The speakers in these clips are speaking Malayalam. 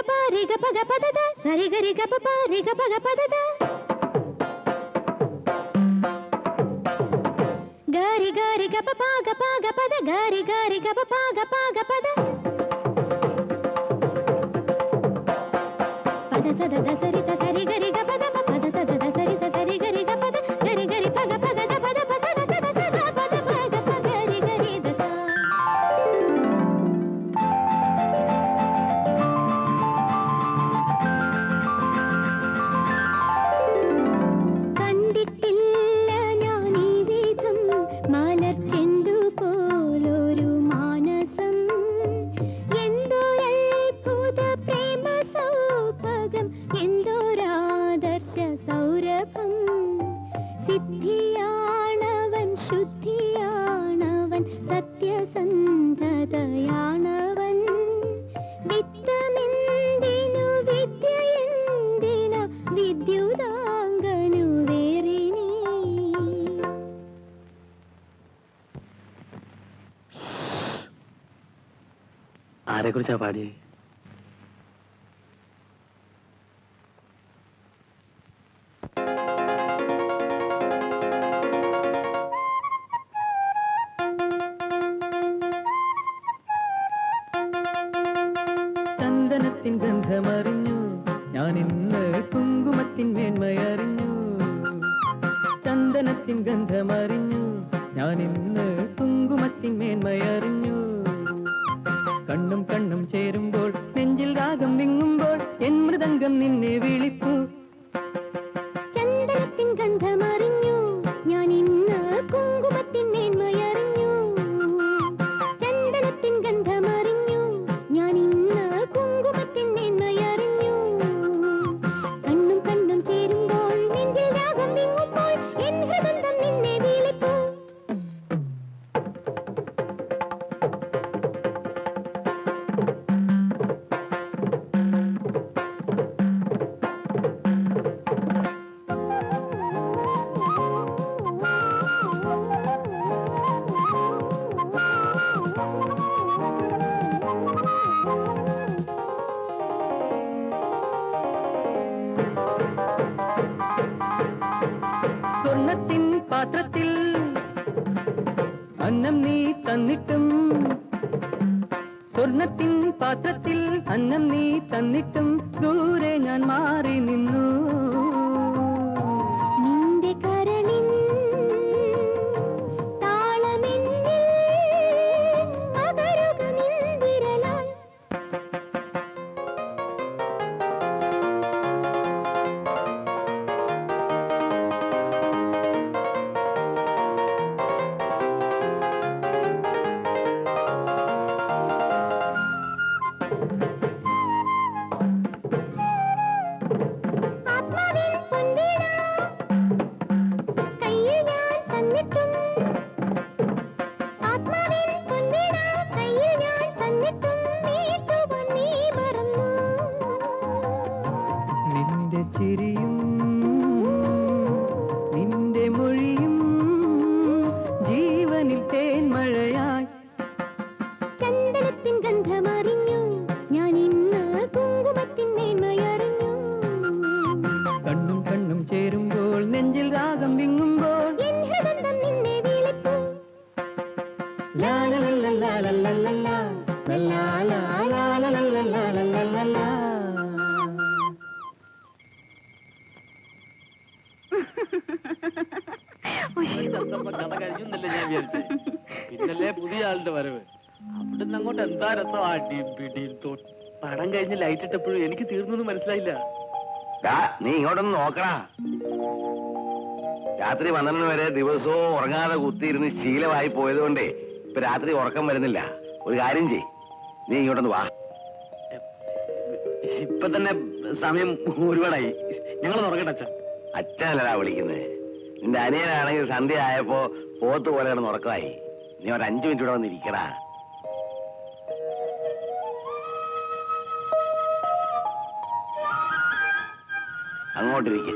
pa re ga pa ga pa da da sa re ga pa re ga pa da da ga re ga pa pa da ga re ga pa pa da pa da sa da sa re ga pa da pa da sa da sa re ga pa da ga re pa da pa da pa sa da pa da pa ga re da sa സിദ്ധിയാണവൻ ശുദ്ധിയാണവൻ സത്യസന്ധതയാണവൻ വിത്തമെന്തിനു വിദ്യയെന്തിന വിദ്യുതാംഗനു വേറിനി ആരെക്കുറിച്ചാ പാടിയേ? ചന്ദനത്തിൻ ഗന്ധമറിഞ്ഞു ഞാൻ ഇന്ന് കുങ്കുമത്തിൻ മേന്മയറിഞ്ഞു ചന്ദനത്തിൻ ഗന്ധമറിഞ്ഞു ഞാൻ ഇന്ന് കുങ്കുമത്തിൻ മേന്മയറിഞ്ഞു കണ്ണും കണ്ണും ചേരുമ്പോൾ നെഞ്ചിൽ രാഗം വിങ്ങുമ്പോൾ എൻ മൃദംഗം നിന്നെ വിളിപ്പു ചന്ദനത്തിൻ ഗന്ധമറിഞ്ഞു ഞാൻ ഇന്ന് കുങ്കുമത്തിൻ മേന്മയറിഞ്ഞു ചന്ദനത്തിൻ ഗന്ധമറിഞ്ഞു ഞാൻ ഇന്ന് കുങ്കുമത്തിൻ മേന്മയറിഞ്ഞു കണ്ണും കണ്ണും ചേരുമ്പോൾ നെഞ്ചിൽ രാഗം വിങ്ങുമ്പോൾ എൻ ഹൃദന്തം നിന്നെ വിളിപ്പു സ്വർണത്തിൻ പാത്രത്തിൽ അന്നം നീ തന്നിട്ടും സ്വർണത്തിൻ പാത്രത്തിൽ അന്നം നീ തന്നിട്ടും ദൂരെ ഞാൻ മാറി നിന്നു നിന്റെ കരളിൽ താളമെന്നിൽ പകരുകമിന്ദിരലായി ആത്മാവിൻ പൊൻവീണ കയ്യിൽ ഞാൻ തന്നിട്ടും ആത്മാവിൻ പൊൻവീണ കയ്യിൽ ഞാൻ തന്നിട്ടും മീട്ടുവാൻ നീ മറന്നു നിന്റെ ചിരിയും നിന്റെ മൊഴിയും ജീവനിൽ തേൻമഴയായി ചന്ദനത്തിൻ ഗന്ധമറിഞ്ഞു ഞാൻ ഇന്ന് കുങ്കുമത്തിൻ മേന്മയറിഞ്ഞു കണ്ണും കണ്ണും ചേരുമ്പോൾ നെഞ്ചിൽ രാഗം വിങ്ങുമ്പോൾ എൻ ഹൃദന്തം നിന്നെ വിളിപ്പു ലാ ലാ ലാ ലാ ലാ ലാ ലാ ലാ ലാ ലാ ലാ ലാ ലാ ലാ ലാ ലാ ലാ. കഥ കഴിഞ്ഞില്ല ഞാൻ വിചാരിച്ചേ. പിന്നല്ലേ പുതിയ ആളുടെ വരവ്. അവിടുന്ന് അങ്ങോട്ട് എന്താ രസം ആട്ടിയും പിടിയും പടം കഴിഞ്ഞ് ലൈറ്റ് ഇട്ടപ്പോഴും എനിക്ക് തീർന്നൊന്നും മനസ്സിലായില്ല. നീ ഇങ്ങോട്ടൊന്ന് നോക്കടാ. രാത്രി 12 വരെ ദിവസവും ഉറങ്ങാതെ കുത്തിയിരുന്ന് ശീലമായി പോയതുകൊണ്ടേ ഇപ്പൊ രാത്രി ഉറക്കം വരുന്നില്ല. ഒരു കാര്യം ചെയ്, നീ ഇങ്ങോട്ടൊന്ന് വാ. ഇപ്പൊ തന്നെ സമയം ഒരുപാടായി. ഞങ്ങൾ ഉറങ്ങട്ടെ അച്ഛൻ. അച്ഛനല്ലടാ വിളിക്കുന്നത്. നിന്റെ അനിയനാണെങ്കിൽ സന്ധ്യ ആയപ്പോ പോത്ത് പോലെ കിടന്ന് ഉറക്കമായി. നീ ഒരു 5 മിനിറ്റ് ഇവിടെ വന്നിരിക്കടാ. അങ്ങോട്ടിരിക്കെ.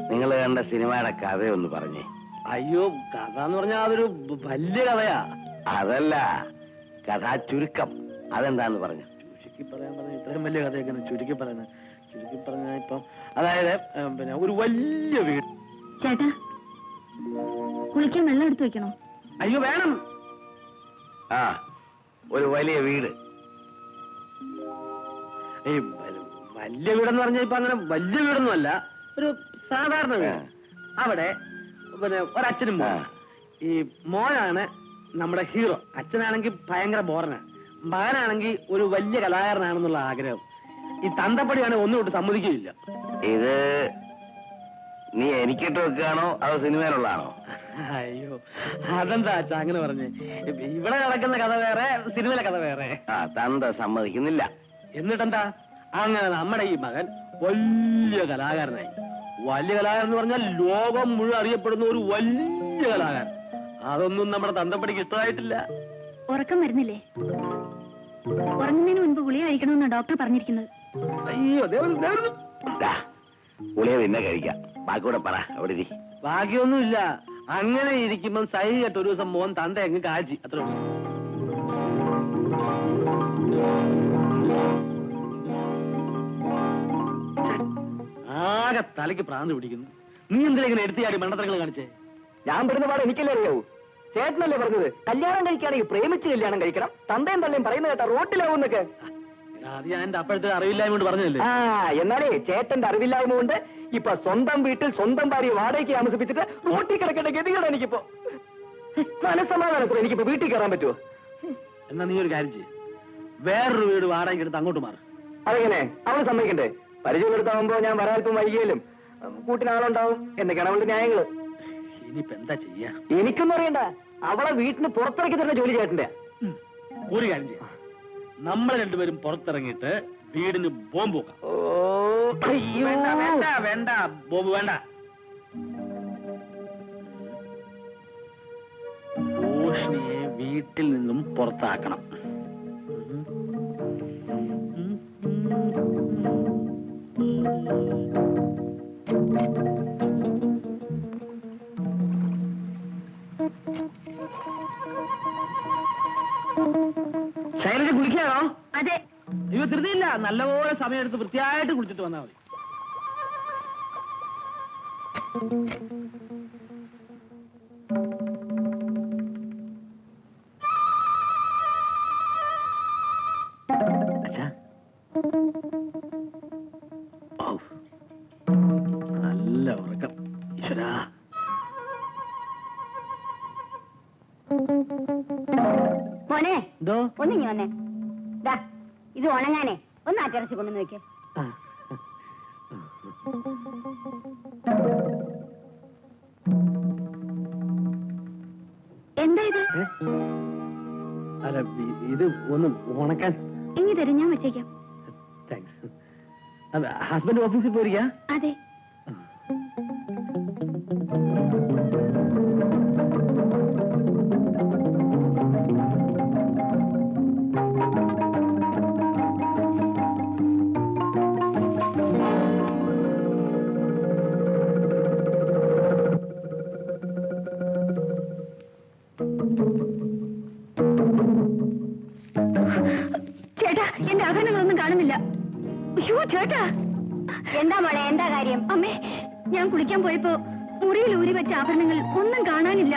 നിങ്ങൾ കണ്ട സിനിമയുടെ കഥയൊന്ന് പറഞ്ഞേ. അയ്യോ കഥ എന്ന് പറഞ്ഞാൽ അതൊരു വലിയ കഥയാ. അതല്ല, കഥാ ചുരുക്കം അതെന്താന്ന് പറഞ്ഞു. ചുരുക്കി പറയാൻ പറഞ്ഞ ഇത്രയും വലിയ കഥയൊക്കെ ചുരുക്കി പറയുന്നത്. ചുരുക്കി പറഞ്ഞ ഇപ്പം അതായത് പിന്നെ ഒരു വലിയ വീട്. ചേട്ടാ, കുളിക്കാൻ വെള്ളം എടുത്തു വെക്കണോ? അയ്യോ വേണം. ആ, ഒരു വലിയ വീട്. ഈ വലിയ വീടെന്ന് പറഞ്ഞാൽ ഇപ്പൊ അങ്ങനെ വലിയ വീടൊന്നും അല്ല, ഒരു സാധാരണ വീട്. അവിടെ പിന്നെ ഒരച്ഛനും മോനും. ഈ മോനാണ് നമ്മുടെ ഹീറോ. അച്ഛനാണെങ്കിൽ ഭയങ്കര ബോറനാണ്. മകനാണെങ്കിൽ ഒരു വലിയ കലാകാരനാണെന്നുള്ള ആഗ്രഹം. ഈ തന്തപ്പടിയാണ് ഒന്നും തൊട്ട് സമ്മതിക്കുകയില്ല. ഇത് നീ എനിക്കിട്ട് വെക്കുകയാണോ അതോ സിനിമയിലുള്ളതാണോ? അയ്യോ അതെന്താ അച്ഛാ അങ്ങനെ പറഞ്ഞ്? ഇവിടെ നടക്കുന്ന കഥ വേറെ, സിനിമയിലെ കഥ വേറെ. ആ, തന്ത സമ്മതിക്കുന്നില്ല. എന്നിട്ടെന്താ, അങ്ങനെ നമ്മുടെ ഈ മകൻ വലിയ കലാകാരനായി. വലിയ കലാകാരൻ എന്ന് പറഞ്ഞാൽ ലോകം മുഴുവൻ അറിയപ്പെടുന്ന ഒരു വലിയ കലാകാരൻ. അതൊന്നും നമ്മുടെ തന്തപ്പടിക്ക് ഇഷ്ടമായിട്ടില്ല. ഉറക്കം വരുന്നില്ലേ? ഉറങ്ങുന്നതിന് മുൻപ് ഗുളിക കഴിക്കണമെന്നാണ് ഡോക്ടർ പറഞ്ഞിരിക്കുന്നത്. അയ്യോ ഉളിയെ പിന്നെ കഴിക്കാം. ബാക്കിയൂടെ പറ. അവിടെ ഇരി. ഭാഗ്യമൊന്നുമില്ല. അങ്ങനെ ഇരിക്കുമ്പം സൈകിട്ട് ഒരു ദിവസം മോൻ തന്ത അങ്ങ് കാച്ചി. അത്ര ആകെ തലയ്ക്ക് പ്രാന്ത് പിടിക്കുന്നു. നീ എന്തിനാ ഇങ്ങനെ എടുത്തിയാടി മണ്ടത്തരങ്ങൾ കാണിച്ചേ? ഞാൻ പെടുന്ന പാട് എനിക്കല്ലേ അറിയാവൂ. ചേട്ടനല്ലേ പറഞ്ഞത് കല്യാണം കഴിക്കുകയാണെങ്കിൽ പ്രേമിച്ച് കല്യാണം കഴിക്കണം. തന്തയും തള്ളയും പറയുന്നത് കേട്ടാ റോട്ടിലാവുന്നൊക്കെ. അത് ഞാൻ എന്റെ അപ്പോഴത്തെ അറിവില്ലായ്മ കൊണ്ട് പറഞ്ഞതല്ലേ. ആ, എന്നാലേ ചേട്ടന്റെ അറിവില്ലായ്മ കൊണ്ട് ഇപ്പൊ സ്വന്തം വീട്ടിൽ സ്വന്തം ഭാര്യ വാടകയ്ക്ക് താമസിപ്പിച്ചിട്ട് റോട്ടിൽ കിടക്കേണ്ട ഗതികേടാ എനിക്കിപ്പോ. മനസ്സമാധാനത്തിൽ എനിക്കിപ്പോ വീട്ടിൽ കയറാൻ പറ്റുമോ? എന്നാ നീ ഒരു കാര്യം ചെയ്യ്, വേറൊരു വീട് വാടകയ്ക്ക് എടുത്ത് അങ്ങോട്ട് മാറും. അതെങ്ങനെ? അവള് സമ്മതിക്കണ്ടേ? പരിചയപ്പെടുത്താവുമ്പോ ഞാൻ വരാൽപ്പം വൈകിയാലും കൂട്ടിനാളുണ്ടാവും എന്നൊക്കെയാണ് അവളുടെ ന്യായങ്ങള്. ഇനിയിപ്പോ എന്താ ചെയ്യാ? എനിക്കൊന്നും അറിയണ്ട. അവളെ വീട്ടിന് പുറത്തിറക്കി തന്നെ ജോലി ചേട്ടന്റെ. ഒരു കാര്യം ചെയ്യാം, നമ്മൾ രണ്ടുപേരും പുറത്തിറങ്ങിയിട്ട് വീടിന് ബോംബ് വെക്കാം. ഓ, അയ്യോ. വേണ്ട വേണ്ട വേണ്ട, ബോംബ് വേണ്ട. റോഷിനിയെ വീട്ടിൽ നിന്നും പുറത്താക്കണം. ശൈലജ കുളിക്കാണോ? അതെ. അയ്യോ ധൃതിയില്ല, നല്ലപോലെ സമയം എടുത്ത് വൃത്തിയായിട്ട് കുളിച്ചിട്ട് വന്നാൽ മതി. അച്ഛാ, നല്ല ഉറക്കം. ഈശ്വരാ, മോനെ എന്തോ? ഒന്നിങ്ങി വന്നേ. ദാ ഇത് ഉണങ്ങാനേ ഒന്ന് ആറ്റിറച്ചി കൊണ്ടുവന്ന് വെക്കേ. എന്താ ഇത്? അല്ല, ഇത് ഒന്ന് ഉണക്കാൻ. ഇനി തരും, ഞാൻ വെച്ചേക്കാം. താങ്ക്സ്. ഹസ്ബൻഡ് ഓഫീസിൽ പോയിരിക്കാ? അതെ. ചേട്ടാ, എന്റെ ആഭരണങ്ങളൊന്നും കാണുന്നില്ല. അയ്യോ ചേട്ടാ. എന്താ മോളെ, എന്താ കാര്യം? അമ്മേ, ഞാൻ കുളിക്കാൻ പോയപ്പോ മുറിയിൽ ഊരി വെച്ച ആഭരണങ്ങൾ ഒന്നും കാണാനില്ല.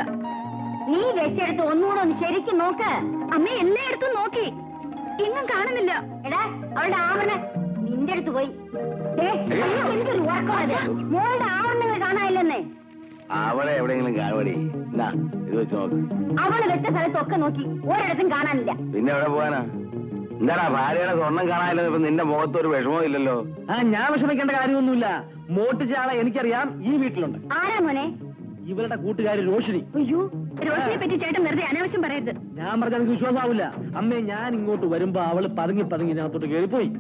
നീ വെച്ചെടുത്ത് ഒന്നുകൂടെ ഒന്ന് ശരിക്കും നോക്ക്. അമ്മ എല്ലായിടത്തും നോക്കി, ഇന്നും കാണുന്നില്ല. എടാ, അവളുടെ ആഭരണം നിന്റെ അടുത്ത് പോയി. എന്തൊരു ഉറക്കമാണ്. മോളുടെ ആഭരണങ്ങൾ കാണാനില്ലെന്നേ. അവളെ എവിടെയെങ്കിലും കാണുവടി. എന്നാ ഇത് വെച്ച് നോക്ക്. അവള് വെച്ച സ്ഥലത്തൊക്കെ നോക്കി, ഒരിടത്തും കാണാനില്ല. പിന്നെ എവിടെ പോവാനാ? എന്താടാ ഭാര്യയുടെ സ്വർണം കാണാനില്ലെന്ന് ഇപ്പൊ നിന്റെ മുഖത്ത് ഒരു വിഷമവും ഇല്ലല്ലോ. ഞാൻ വിഷമിക്കേണ്ട കാര്യമൊന്നുമില്ല. മോട്ടിച്ച ആളെ എനിക്കറിയാം, ഈ വീട്ടിലുണ്ട്. ആരാ മോനെ? ഇവരുടെ കൂട്ടുകാരി റോഷിനി. അയ്യോ, റോഷിനെ പറ്റി ചേട്ടൻ വെറുതെ അനാവശ്യം പറയരുത്. ഞാൻ പറഞ്ഞ എനിക്ക് വിശ്വാസമാവില്ല. അമ്മേ, ഞാൻ ഇങ്ങോട്ട് വരുമ്പോ അവള് പതുങ്ങി പതുങ്ങി ഇതിനകത്തോട്ട് കയറിപ്പോയി.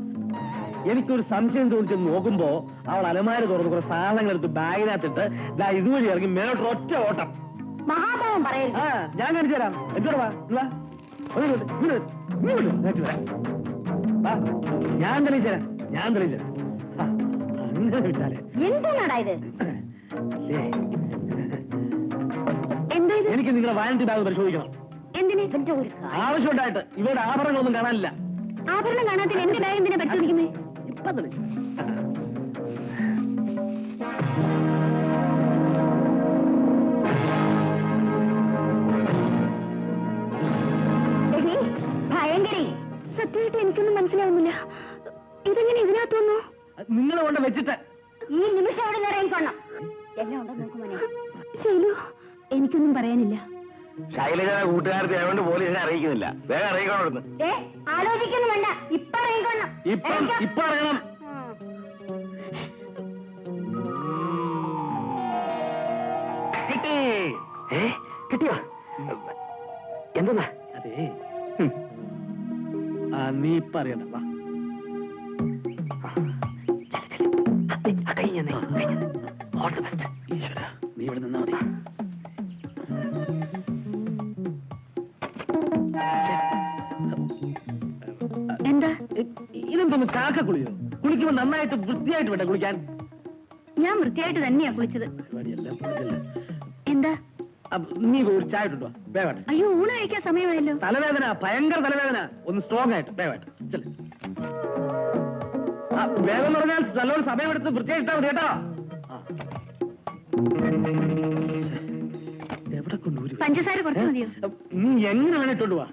എനിക്കൊരു സംശയം തോന്നിച്ച് നോക്കുമ്പോ അവൾ അലമാര തുറന്ന് കുറെ സാധനങ്ങൾ എടുത്ത് ബാഗിനകത്തിട്ട് ഇതുവഴി ഇറങ്ങി മേലോട്ട് ഒറ്റ ഓട്ടം. മഹാഭാവം പറയരുത്. ഞാൻ കാണിച്ചു തരാം. എന്തോടാ ഞാൻ തെളിയിച്ചു തരാം. അങ്ങനെ വിട്ടാലേ എന്താണ് ഇത്? എന്താ ഇത്? എനിക്ക് നിങ്ങളുടെ വാലന്റി ബാഗ് പരിശോധിക്കണം. എന്തിന്? ഇവന്റെ ഒരു കാര്യം. ആവശ്യമുണ്ടായിട്ട് ഇവരുടെ ആഭരണങ്ങളൊന്നും കാണാനില്ല. ആഭരണം കാണാത്തിൽ എന്റെ ബാഗ് എന്തിനാ പരിശോധിക്കുന്നത്? ഇപ്പൊ തന്നെ. എടീ, ഭയങ്കരി. സത്യമായിട്ട് എനിക്കൊന്നും മനസ്സിലാവുന്നില്ല. ഇതെങ്ങനെ ഇതിനകത്ത് വന്നു? നിങ്ങൾ കൊണ്ട് വെച്ചിട്ട് ഈ നിമിഷം അവിടെ നിറയിക്കൊള്ളണം. എല്ലാം ഉണ്ടോ നോക്കുമോനെ? ശൈലു, എനിക്കൊന്നും പറയാനില്ല. ശൈലജ കൂട്ടുകാരത്തെ ആയതുകൊണ്ട് പോലീസിനെ അറിയിക്കുന്നില്ല. വേഗം അറിയിക്കണോ? ആലോചിക്കുന്നു വേണ്ട, ഇപ്പൊ അറിയിക്കൊള്ളണം. ഇപ്പൊ അറിയണം. കിട്ടി. കിട്ടിയോ? എന്താ? അതെ, നീ ഇപ്പൊ അറിയണ്ട. വാ. ഈശ്വരാ, നീ ഇവിടെ നിന്നാ മതി. എന്താ? ഇതെന്തോന്ന് കാക്ക കുളിയോ? കുളിക്കുമ്പോ നന്നായിട്ട് വൃത്തിയായിട്ട് വേണ്ട കുളിക്കാൻ. ഞാൻ വൃത്തിയായിട്ട് തന്നെയാ കുളിച്ചത്. പരിപാടിയെല്ലാം പൊളിച്ചല്ലേ. എന്താ? നീ ഒരു ചായ ഇട്ടോ. വേവാട്ടെ. അയ്യോ, ഊണ് കഴിക്കാൻ സമയമായല്ലോ. തലവേദന, ഭയങ്കര തലവേദന. ഒന്ന് സ്ട്രോങ് ആയിട്ട് വേവാട്ടെ. ചെല്. വേഗം പറഞ്ഞാൽ നല്ലോണം സമയമെടുത്ത് വൃത്തിയായിട്ടാ മതി കേട്ടോ. എവിടെ കൊണ്ടുവരും? പഞ്ചസാര കുറച്ച് മതിയോ? നീ എങ്ങനെ വേണം ഇട്ടോണ്ട് പോവാ.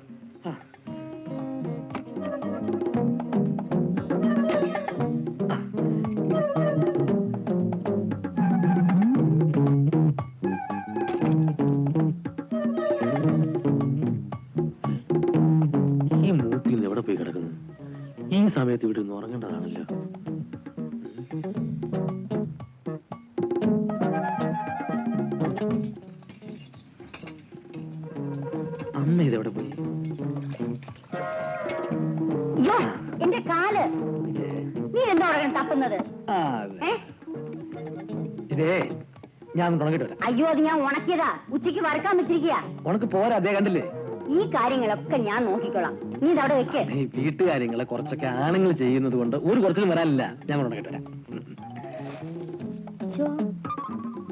ഈ മൂക്കിൽ നിന്ന് എവിടെ പോയി കിടക്കുന്നു? ഈ സമയത്ത് ഇവിടെ ഒന്ന് ഉറങ്ങേണ്ടതാണല്ലോ. അമ്മ ഇതെവിടെ പോയി? അയ്യോ, എന്റെ കാല്. നീ എന്താ പറയാൻ തപ്പുന്നത്? ആ, അതെ. ഇതേ ഞാൻ ഉണക്കിട്ട് വരാം. അയ്യോ, അത് ഞാൻ ഉണക്കിയതാ. ഉച്ചയ്ക്ക് വറക്കാൻ വെച്ചിരിക്കുക. ഉണക്ക് പോരാ, അതേ കണ്ടില്ലേ? ഈ കാര്യങ്ങളൊക്കെ ഞാൻ നോക്കിക്കോളാം. നീ ഇതവിടെ വെക്ക്. ഈ വീട്ടുകാര്യങ്ങളെ കുറച്ചൊക്കെ ആണുങ്ങൾ ചെയ്യുന്നത് കൊണ്ട് ഒരു കുറച്ചിലും വരാനില്ല. ഞാൻ ഉണക്കിട്ട് വരാം.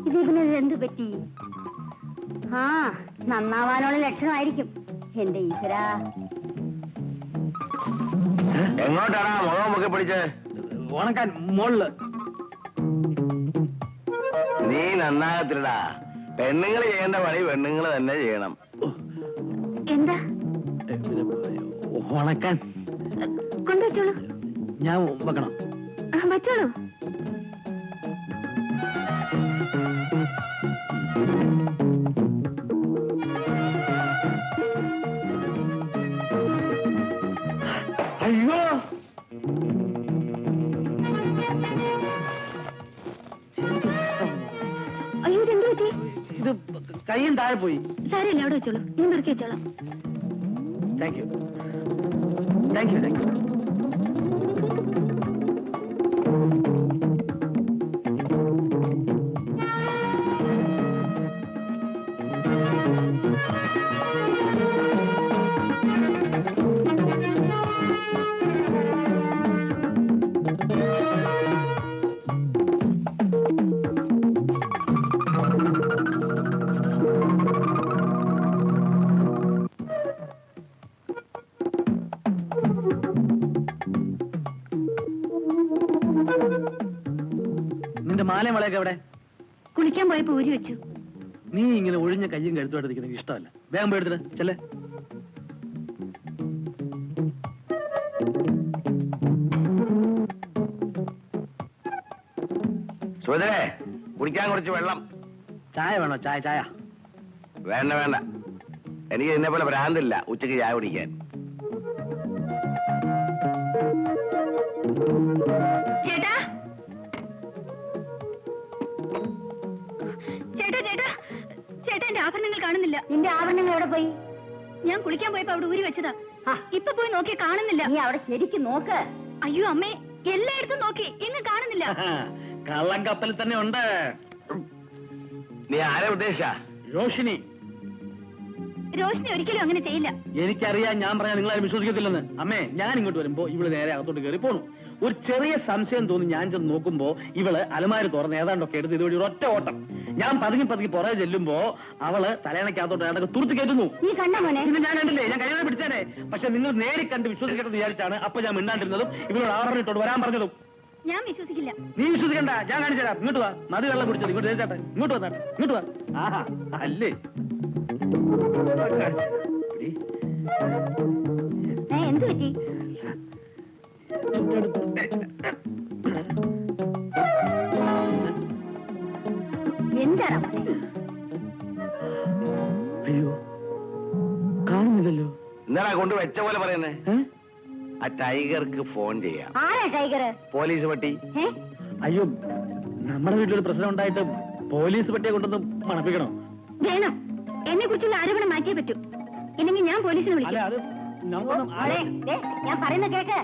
ഇത് ഇതിനത് എന്ത് പറ്റി? ആ, നന്നാവാനുള്ള ലക്ഷണമായിരിക്കും. എന്റെ ഈശ്വരാ. എങ്ങോട്ടാടാ മുഖം മുക്കി പിടിച്ച്? ഉണക്കാൻ മോളില്. നീ നന്നാകത്തില്ലടാ. പെണ്ണുങ്ങൾ ചെയ്യേണ്ട പണി പെണ്ണുങ്ങൾ തന്നെ ചെയ്യണം. എന്താ? ഉണക്കാൻ കൊണ്ടുവച്ചോളൂ. ഞാൻ വെക്കണം. വച്ചോളൂ. അയ്യോ, അയ്യോ, ഇതെന്ത് പറ്റി? ഇത് കയ്യും താഴെ പോയി. സാരമില്ല, അവിടെ വെച്ചോളൂ. ഞാൻ പെറുക്കി വെച്ചോളാം. Thank you, thank you, thank you. നിന്റെ മാലയും വളയൊക്കെ എവിടെ? കുളിക്കാൻ പോയപ്പോ ഊരി വെച്ചു. നീ ഇങ്ങനെ ഒഴിഞ്ഞ കയ്യും കഴുത്തോട്ട് ഇരിക്കുന്നത് ഇഷ്ടമല്ല. വേഗം പോയി എടുത്തിട്ട് ചെല്ലേ. സുധേ, കുടിക്കാൻ കുറച്ച് വെള്ളം. ചായ വേണോ? ചായ ചായ വേണ്ട വേണ്ട, എനിക്ക് ഇതിനെ പോലെ ഭ്രാന്തില്ല ഉച്ചക്ക് ചായ കുടിക്കാൻ. ചേട്ടാ, ചേട്ടാ, ചേട്ടാ, ചേട്ടാ, എന്റെ ആഭരണങ്ങൾ കാണുന്നില്ല. നിന്റെ ആഭരണങ്ങൾ എവിടെ പോയി? ഞാൻ കുളിക്കാൻ പോയപ്പോ അവിടെ ഊരി വെച്ചതാ. ഇപ്പൊ പോയി നോക്കി കാണുന്നില്ല. നീ അവിടെ ശരിക്കും നോക്ക്. അയ്യോ അമ്മേ, എല്ലായിടത്തും നോക്കി, എങ്ങും കാണുന്നില്ല. കള്ളം കപ്പൽ തന്നെ ഉണ്ട്. നീ ആരെ ഉദ്ദേശിച്ച? രോഷിനി. രോഷിനി ഒരിക്കലും അങ്ങനെ ചെയ്യില്ല. എനിക്കറിയാം, ഞാൻ പറയാൻ നിങ്ങളാരും വിശ്വസിക്കത്തില്ലെന്ന്. അമ്മേ, ഞാൻ ഇങ്ങോട്ട് വരുമ്പോ ഇവിടെ നേരെ അകത്തോട്ട് കയറി പോണു. ഒരു ചെറിയ സംശയം തോന്നി ഞാൻ ചെന്ന് നോക്കുമ്പോ ഇവള് അലമാരി തുറന്ന് ഏതാണ്ടൊക്കെ എടുത്ത് ഇതുവഴി ഒരൊറ്റ ഓട്ടം. ഞാൻ പതുങ്ങി പുറകെ ചെല്ലുമ്പോ അവള് തലയണക്കകത്തോട്ട് ഏതൊക്കെ തുറത്ത് കയറ്റുന്നു. നീ കണ്ട മോനെ? പിന്നെ ഞാൻ കണ്ടില്ലേ, ഞാൻ കഴിയാതെ പിടിച്ചേനെ. പക്ഷെ നിങ്ങൾ നേരി കണ്ട് വിശ്വസിക്കട്ടെന്ന് വിചാരിച്ചാണ് അപ്പൊ ഞാൻ മിണ്ടാണ്ടിരുന്നതും ഇവരോട് ആറിട്ടോട് വരാൻ പറഞ്ഞതും. ഞാൻ വിശ്വസിക്കില്ല. നീ വിശ്വസിക്കണ്ട, ഞാൻ കാണിച്ചു തരാം. ഇങ്ങോട്ട് വാ, മതി വെള്ളം കുടിച്ചത്. ഇങ്ങോട്ട് ചേട്ടാ, ഇങ്ങോട്ട് വന്നാട്ടെ, ഇങ്ങോട്ട് വാ. ആഹാ, അല്ലേ എന്ത് പറ്റി? എന്താണ് മോനെ? അയ്യോ, കാണുന്നില്ലല്ലോ. എന്നാടാ കൊണ്ട് വെച്ച പോലെ പറയുന്നേ? ആ ടൈഗർക്ക് ഫോൺ ചെയ്യാം. ആരാ ടൈഗർ? പോലീസ് പട്ടി. അയ്യോ, നമ്മുടെ വീട്ടിലൊരു പ്രശ്നം ഉണ്ടായിട്ട് പോലീസ് പട്ടിയെ കൊണ്ടൊന്ന് മണപ്പിക്കണോ? വേണം. എന്നെ കുറിച്ചുള്ള ആരോപണം മാറ്റിയേ പറ്റൂ. ഇല്ലെങ്കിൽ ഞാൻ പോലീസിനെ അല്ല, വിളിക്കാം. അത് നമുക്കൊന്നും മോളെ, ദേ, ഞാൻ പറയുന്ന കേക്ക്.